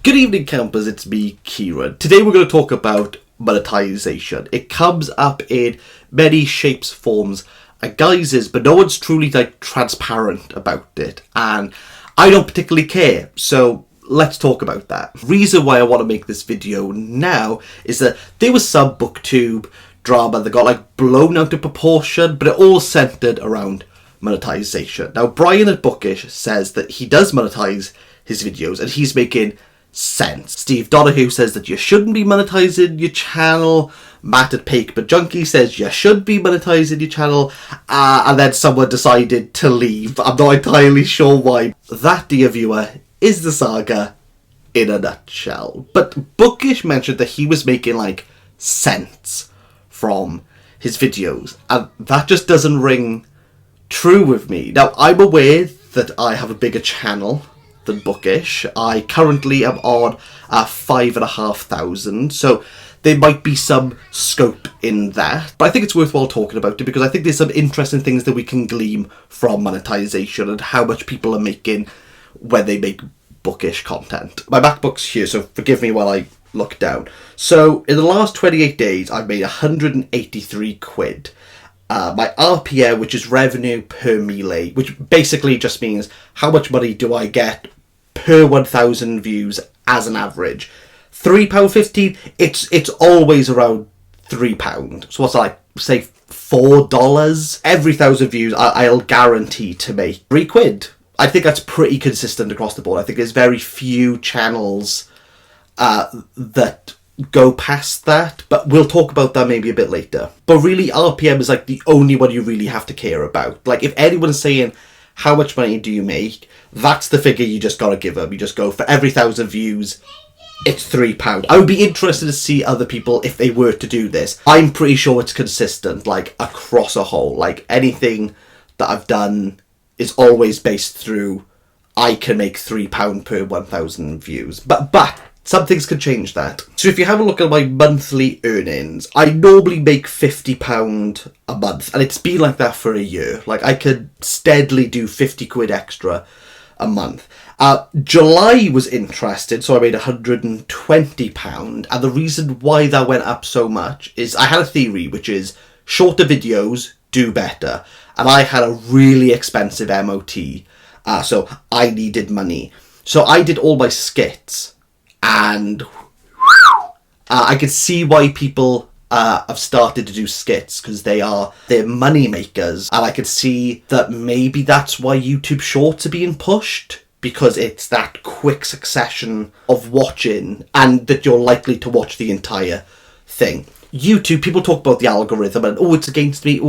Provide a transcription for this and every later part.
Good evening, campers, it's me, Kieran. Today we're going to talk about monetization. It comes up in many shapes, forms and guises, but no one's truly transparent about it, and I don't particularly care, so let's talk about that. Reason why I want to make this video now is that there was some Booktube drama that got blown out of proportion, but it all centered around monetization. Now, Brian at Bookish says that he does monetize his videos and he's making sense. Steve Donahue says that you shouldn't be monetizing your channel. Matt at Pake But Junkie says you should be monetizing your channel, and then someone decided to leave. I'm not entirely sure why. That, dear viewer, is the saga in a nutshell. But Bookish mentioned that he was making cents from his videos, and that just doesn't ring true with me. Now, I'm aware that I have a bigger channel than Bookish. I currently am on 5,500, so there might be some scope in that, but I think it's worthwhile talking about it because I think there's some interesting things that we can glean from monetization and how much people are making when they make Bookish content. My MacBook's here, so forgive me while I look down. So in the last 28 days I've made 183 quid. My RPM, which is revenue per melee, which basically just means how much money do I get per 1,000 views as an average. £3.15, it's always around £3. So what's that, say $4? Every 1,000 views I'll guarantee to make £3. I think that's pretty consistent across the board. I think there's very few channels that go past that, but we'll talk about that maybe a bit later. But really, RPM is the only one you really have to care about. If anyone's saying how much money do you make, that's the figure you just gotta give them. You just go, for every 1,000 views it's £3. I would be interested to see other people if they were to do this. I'm pretty sure it's consistent across a whole. Anything that I've done is always based through I can make £3 per 1,000 views, but some things can change that. So if you have a look at my monthly earnings, I normally make £50 a month, and it's been like that for a year. I could steadily do 50 quid extra a month. July was interesting, so I made £120, and the reason why that went up so much is I had a theory, which is shorter videos do better, and I had a really expensive MOT, so I needed money. So I did all my skits, and I could see why people have started to do skits, because they're money makers, and I could see that maybe that's why YouTube Shorts are being pushed, because it's that quick succession of watching and that you're likely to watch the entire thing. YouTube, people talk about the algorithm and it's against me,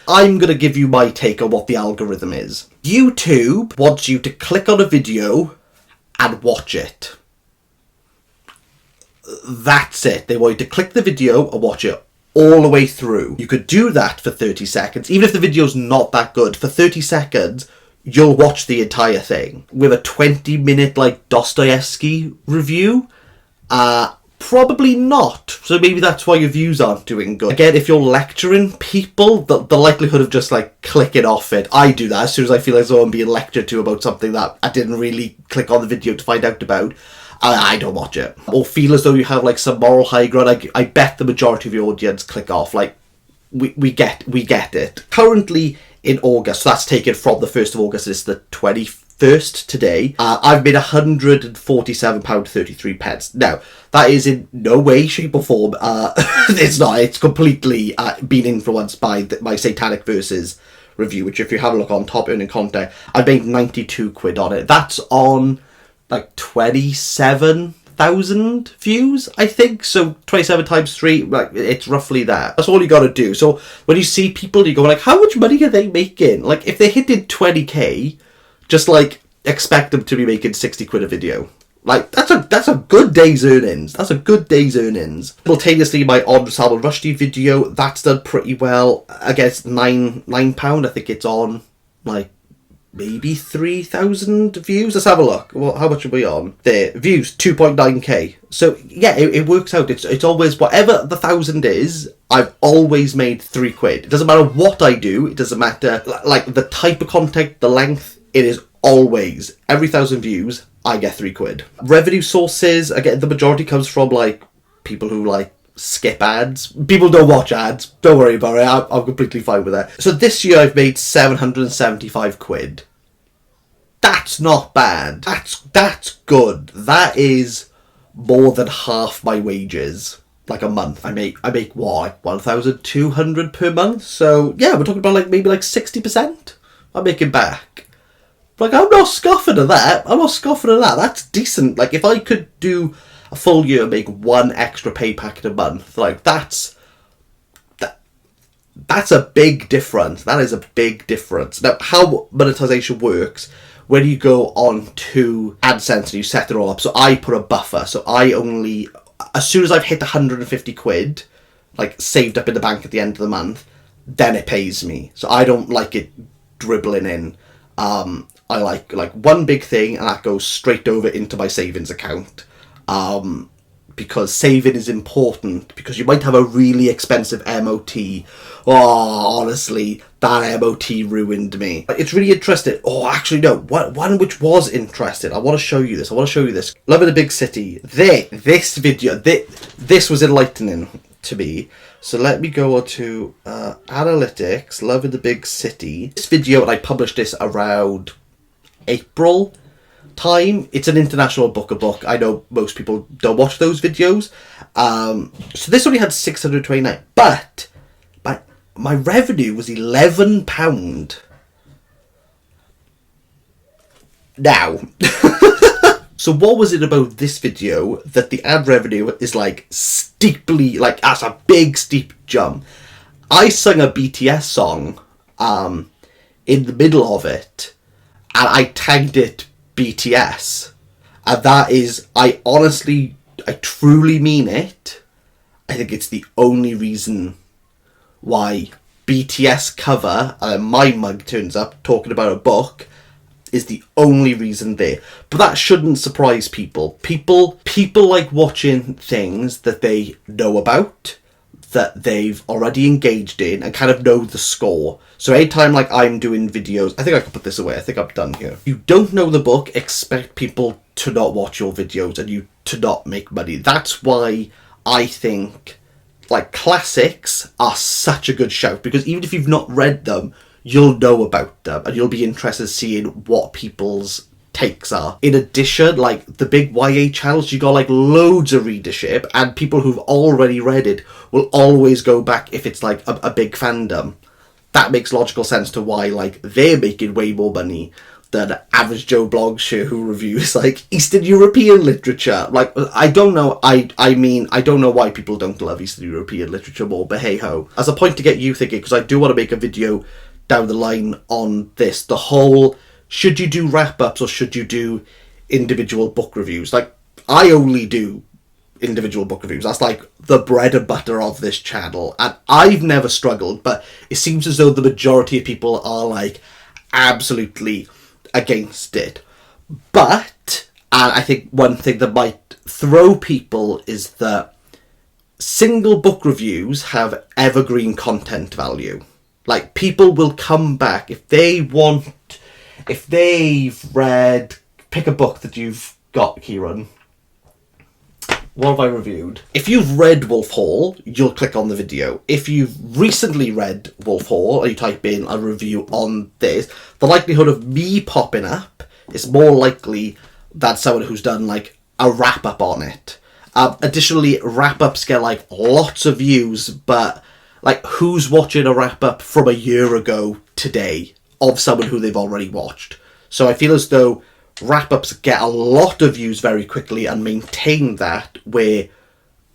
I'm gonna give you my take on what the algorithm is. YouTube wants you to click on a video and watch it. That's it. They want you to click the video and watch it all the way through. You could do that for 30 seconds. Even if the video's not that good, for 30 seconds, you'll watch the entire thing. With a 20-minute, Dostoevsky review, probably not. So maybe that's why your views aren't doing good. Again, if you're lecturing people, the likelihood of just clicking off it, I do that as soon as I feel as though I'm being lectured to about something that I didn't really click on the video to find out about. I don't watch it. Or feel as though you have some moral high ground. I bet the majority of your audience click off. We get it. Currently in August, so that's taken from the 1st of August, it's the 21st today, I've made £147.33. Now, that is in no way, shape or form, it's not, it's completely been influenced by my Satanic Verses review, which if you have a look on Top Earning Content, I made 92 quid on it. That's on 27,000 views, I think. So 27 times 3, it's roughly that. That's all you gotta do. So when you see people, you go how much money are they making? If they're hitting 20k, just expect them to be making 60 quid a video. That's a good day's earnings. That's a good day's earnings. Simultaneously, my On Salman Rushdie video, that's done pretty well. Against £9, I think it's on maybe 3,000 views. Let's have a look. Well, how much are we on? There, views 2.9k. So yeah, it works out. It's always whatever the 1,000 is. I've always made 3 quid. It doesn't matter what I do. It doesn't matter the type of content, the length. It is always, every 1,000 views, I get £3. Revenue sources, again, the majority comes from, like, people who, like, skip ads. People don't watch ads. Don't worry about it. I'm completely fine with that. So this year I've made £775. That's not bad. That's good. That is more than half my wages. Like a month. I make what, like 1,200 per month? So yeah, we're talking about like maybe like 60% I'm making back. Like, I'm not scoffing at that. That's decent. Like, if I could do a full year and make one extra pay packet a month, like, that's a big difference. That is a big difference. Now, how monetization works, when you go on to AdSense and you set it all up, so I put a buffer, so I only, as soon as I've hit £150, like, saved up in the bank at the end of the month, then it pays me. So I don't like it dribbling in. I like one big thing, and that goes straight over into my savings account. Because saving is important, because you might have a really expensive MOT. Oh, honestly, that MOT ruined me. It's really interesting. Oh, actually, no. One which was interesting. I want to show you this. Love in a Big City. This video, this was enlightening to me. So let me go to analytics, Love in the Big City. This video, and I published this around April time. It's an international book. I know most people don't watch those videos. So this only had 629, but my revenue was £11. Now, so what was it about this video that the ad revenue is like steeply, like, that's a big steep jump? I sung a BTS song in the middle of it, and I tagged it BTS, and that is, I truly mean it. I think it's the only reason why BTS cover, and my mug turns up talking about a book, is the only reason there. But that shouldn't surprise people. People like watching things that they know about, that they've already engaged in, and kind of know the score. So anytime, like, I'm doing videos, I think I can put this away, I think I'm done here. You don't know the book, expect people to not watch your videos and you to not make money. That's why I think, like, classics are such a good shout, because even if you've not read them, you'll know about them and you'll be interested in seeing what people's takes are. In addition, like, the big YA channels, you got like loads of readership, and people who've already read it will always go back if it's like a big fandom. That makes logical sense to why, like, they're making way more money than average Joe Blogshare who reviews like Eastern European literature. Like, I don't know. I mean, I don't know why people don't love Eastern European literature more, but hey ho. As a point to get you thinking, because I do want to make a video down the line on this, the whole, should you do wrap-ups or should you do individual book reviews? Like, I only do individual book reviews. That's like the bread and butter of this channel, and I've never struggled, but it seems as though the majority of people are like absolutely against it. But, and I think one thing that might throw people is that single book reviews have evergreen content value. Like, people will come back if they've read, pick a book that you've got, Kieran. What have I reviewed? If you've read Wolf Hall, you'll click on the video. If you've recently read Wolf Hall, and you type in a review on this, the likelihood of me popping up is more likely than someone who's done like a wrap-up on it. Additionally, wrap-ups get like lots of views, but like, who's watching a wrap-up from a year ago today of someone who they've already watched? So I feel as though wrap-ups get a lot of views very quickly and maintain that, where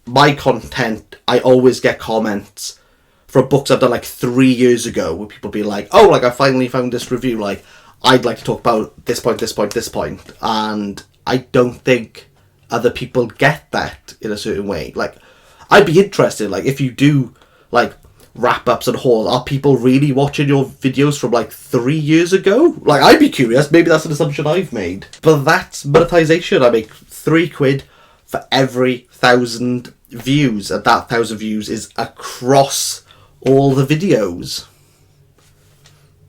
my content, I always get comments from books I've done like 3 years ago, where people be like, oh, like, I finally found this review, like, I'd like to talk about this point, and I don't think other people get that in a certain way. Like, I'd be interested, like, if you do like wrap-ups and hauls, are people really watching your videos from like 3 years ago? Like, I'd be curious. Maybe that's an assumption I've made. But that's monetization. I make £3 for every 1,000 views, and that 1,000 views is across all the videos.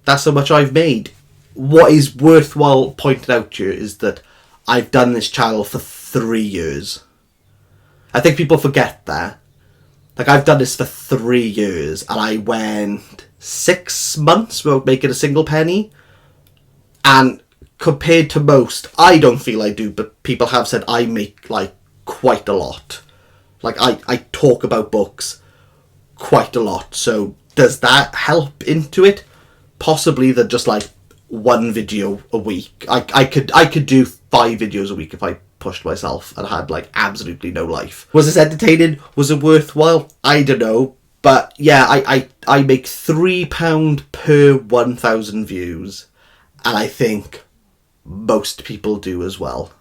That's how much I've made what is worthwhile pointing out here is that I've done this channel for 3 years. I think people forget that. Like, I've done this for 3 years, and I went 6 months without making a single penny. And compared to most, I don't feel I do, but people have said I make, like, quite a lot. Like, I talk about books quite a lot. So, does that help into it? Possibly that just, like, 1 video a week. I could do 5 videos a week if I pushed myself and had, like, absolutely no life. Was this entertaining? Was it worthwhile? I don't know. But yeah, I make £3 per 1,000 views, and I think most people do as well.